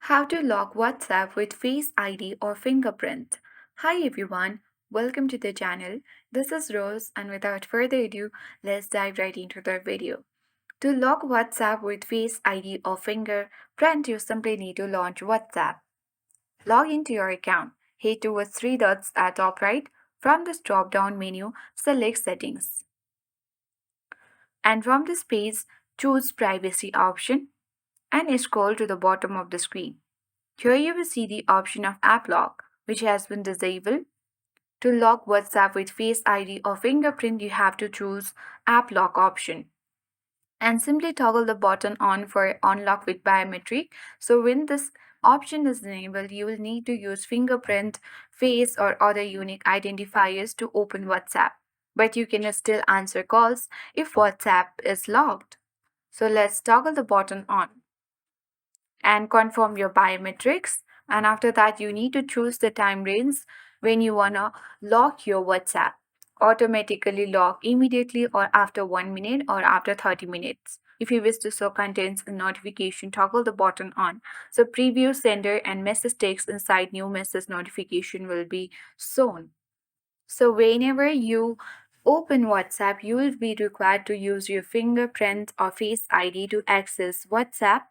How to lock WhatsApp with Face ID or Fingerprint. Hi everyone, welcome to the channel. This is Rose, and without further ado, let's dive right into the video. To lock WhatsApp with Face ID or Fingerprint, you simply need to launch WhatsApp. Log into your account. Head towards three dots at top right. From this drop down menu, select Settings. And from this page, choose Privacy option and scroll to the bottom of the screen. Here you will see the option of App Lock, which has been disabled. To lock WhatsApp with Face ID or Fingerprint, you have to choose App Lock option and simply toggle the button on for Unlock with Biometric. So when this option is enabled, you will need to use fingerprint, face, or other unique identifiers to open WhatsApp. But you can still answer calls if WhatsApp is locked. So let's toggle the button on and confirm your biometrics. And after that, you need to choose the time range when you want to lock your WhatsApp. Automatically lock immediately or after 1 minute or after 30 minutes. If you wish to show contents and notification, toggle the button on. So preview sender and message text inside new message notification will be shown. So whenever you open WhatsApp, you will be required to use your fingerprint or face ID to access WhatsApp.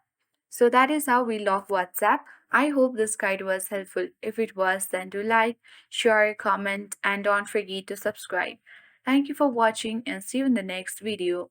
So that is how we lock WhatsApp. I hope this guide was helpful. If it was, then do like, share, comment, and don't forget to subscribe. Thank you for watching and see you in the next video.